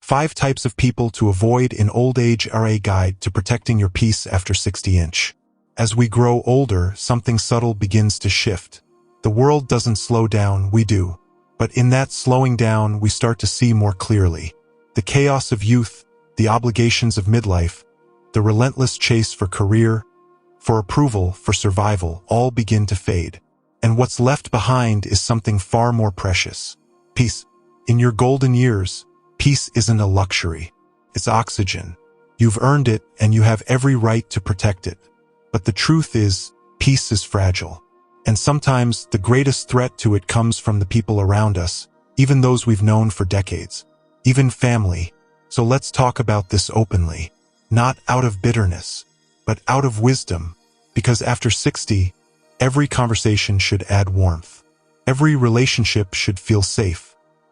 5 types of people to avoid in old age are a guide to protecting your peace after 60-inch. As we grow older, something subtle begins to shift. The world doesn't slow down, we do. But in that slowing down, we start to see more clearly. The chaos of youth, the obligations of midlife, the relentless chase for career, for approval, for survival, all begin to fade. And what's left behind is something far more precious. Peace. In your golden years, peace isn't a luxury. It's oxygen. You've earned it, and you have every right to protect it. But the truth is, peace is fragile. And sometimes the greatest threat to it comes from the people around us, even those we've known for decades. Even family. So let's talk about this openly. Not out of bitterness, but out of wisdom. Because after 60, every conversation should add warmth. Every relationship should feel safe.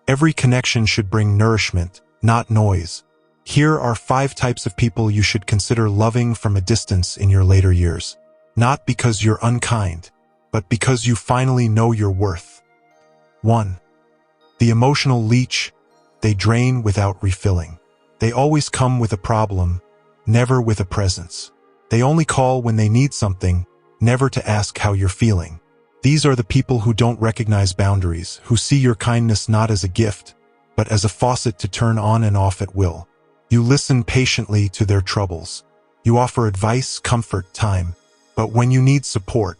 Every connection should bring nourishment, not noise. Here are 5 types of people you should consider loving from a distance in your later years. Not because you're unkind, but because you finally know your worth. 1. The emotional leech. They drain without refilling. They always come with a problem, never with a presence. They only call when they need something, never to ask how you're feeling. These are the people who don't recognize boundaries, who see your kindness not as a gift, but as a faucet to turn on and off at will. You listen patiently to their troubles. You offer advice, comfort, time. But when you need support,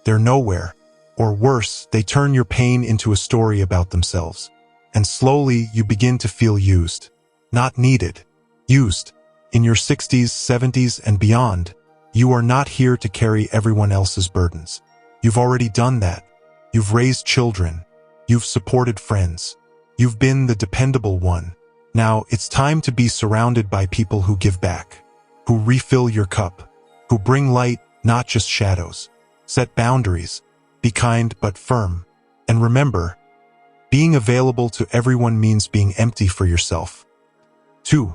they're nowhere. Or worse, they turn your pain into a story about themselves. And slowly, you begin to feel used. Not needed. Used. In your 60s, 70s, and beyond, you are not here to carry everyone else's burdens. You've already done that. You've raised children. You've supported friends. You've been the dependable one. Now, it's time to be surrounded by people who give back, who refill your cup, who bring light, not just shadows. Set boundaries. Be kind but firm. And remember, being available to everyone means being empty for yourself. 2.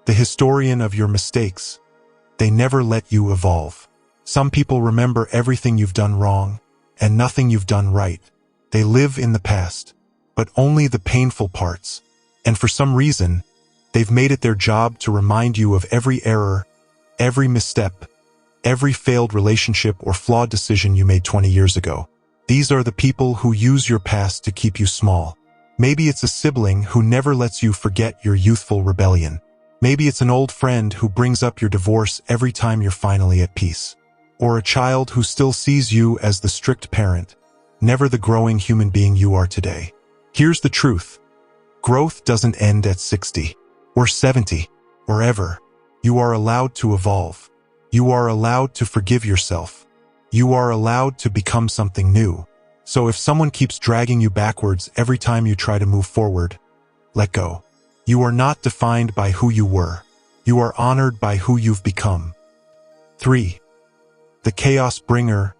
The historian of your mistakes. They never let you evolve. Some people remember everything you've done wrong and nothing you've done right. They live in the past, but only the painful parts. And for some reason, they've made it their job to remind you of every error, every misstep, every failed relationship or flawed decision you made 20 years ago. These are the people who use your past to keep you small. Maybe it's a sibling who never lets you forget your youthful rebellion. Maybe it's an old friend who brings up your divorce every time you're finally at peace. Or a child who still sees you as the strict parent, never the growing human being you are today. Here's the truth. Growth doesn't end at 60, or 70, or ever. You are allowed to evolve. You are allowed to forgive yourself. You are allowed to become something new. So if someone keeps dragging you backwards every time you try to move forward, let go. You are not defined by who you were. You are honored by who you've become. 3. The chaosbringer.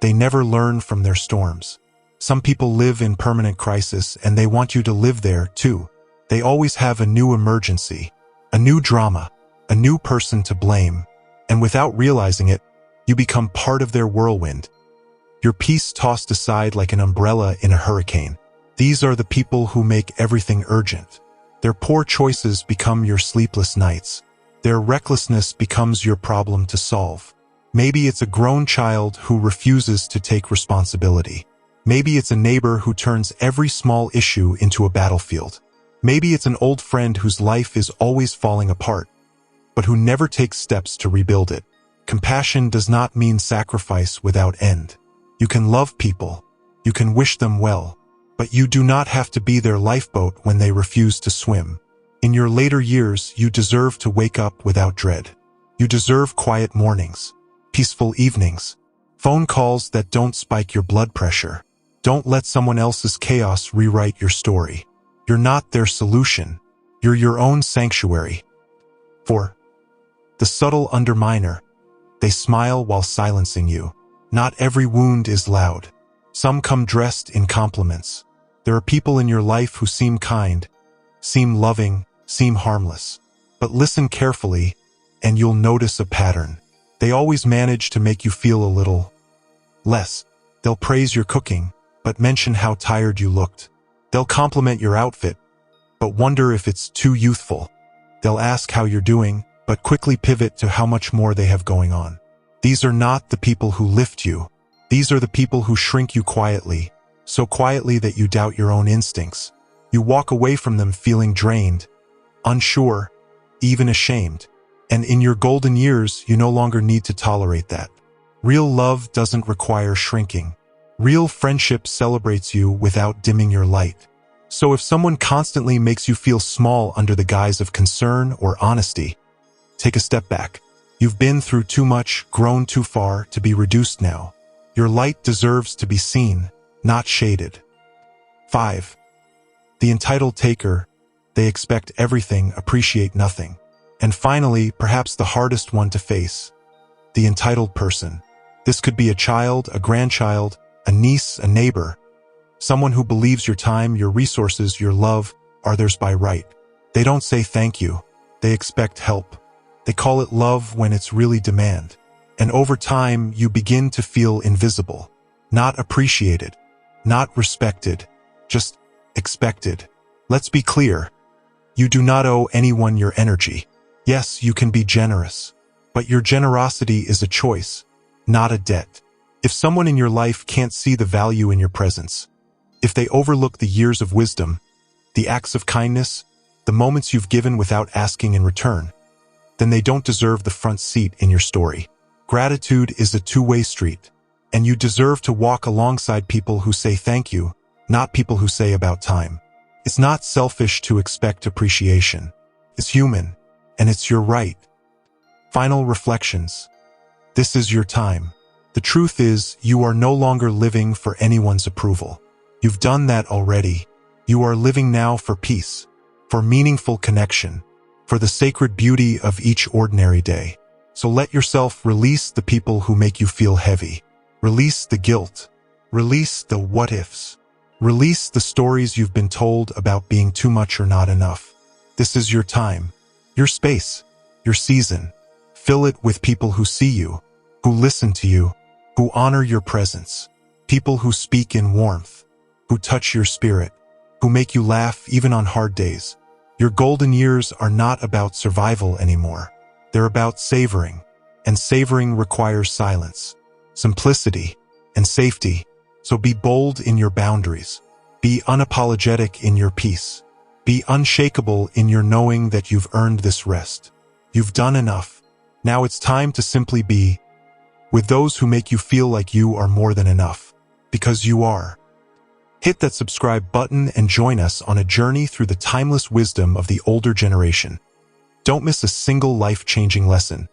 They never learn from their storms. Some people live in permanent crisis and they want you to live there too. They always have a new emergency, a new drama, a new person to blame. And without realizing it, you become part of their whirlwind. Your peace tossed aside like an umbrella in a hurricane. These are the people who make everything urgent. Their poor choices become your sleepless nights. Their recklessness becomes your problem to solve. Maybe it's a grown child who refuses to take responsibility. Maybe it's a neighbor who turns every small issue into a battlefield. Maybe it's an old friend whose life is always falling apart, but who never takes steps to rebuild it. Compassion does not mean sacrifice without end. You can love people. You can wish them well. But you do not have to be their lifeboat when they refuse to swim. In your later years, you deserve to wake up without dread. You deserve quiet mornings, peaceful evenings, phone calls that don't spike your blood pressure. Don't let someone else's chaos rewrite your story. You're not their solution. You're your own sanctuary. 4. The subtle underminer. They smile while silencing you. Not every wound is loud. Some come dressed in compliments. There are people in your life who seem kind, seem loving, seem harmless. But listen carefully, and you'll notice a pattern. They always manage to make you feel a little less. They'll praise your cooking, but mention how tired you looked. They'll compliment your outfit, but wonder if it's too youthful. They'll ask how you're doing, but quickly pivot to how much more they have going on. These are not the people who lift you. These are the people who shrink you quietly, so quietly that you doubt your own instincts. You walk away from them feeling drained, unsure, even ashamed. And in your golden years, you no longer need to tolerate that. Real love doesn't require shrinking. Real friendship celebrates you without dimming your light. So if someone constantly makes you feel small under the guise of concern or honesty, take a step back. You've been through too much, grown too far to be reduced now. Your light deserves to be seen, not shaded. 5. The entitled taker. They expect everything, appreciate nothing. And finally, perhaps the hardest one to face, the entitled person. This could be a child, a grandchild, a niece, a neighbor, someone who believes your time, your resources, your love are theirs by right. They don't say thank you. They expect help. They call it love when it's really demand. And over time, you begin to feel invisible, not appreciated, not respected, just expected. Let's be clear. You do not owe anyone your energy. Yes, you can be generous, but your generosity is a choice, not a debt. If someone in your life can't see the value in your presence, if they overlook the years of wisdom, the acts of kindness, the moments you've given without asking in return, then they don't deserve the front seat in your story. Gratitude is a two-way street, and you deserve to walk alongside people who say thank you, not people who say about time. It's not selfish to expect appreciation. It's human, and it's your right. Final reflections. This is your time. The truth is, you are no longer living for anyone's approval. You've done that already. You are living now for peace, for meaningful connection, for the sacred beauty of each ordinary day. So let yourself release the people who make you feel heavy. Release the guilt. Release the what-ifs. Release the stories you've been told about being too much or not enough. This is your time, your space, your season. Fill it with people who see you, who listen to you, who honor your presence. People who speak in warmth, who touch your spirit, who make you laugh even on hard days. Your golden years are not about survival anymore. They're about savoring, and savoring requires silence, simplicity, and safety. So be bold in your boundaries. Be unapologetic in your peace. Be unshakable in your knowing that you've earned this rest. You've done enough. Now it's time to simply be with those who make you feel like you are more than enough. Because you are. Hit that subscribe button and join us on a journey through the timeless wisdom of the older generation. Don't miss a single life-changing lesson.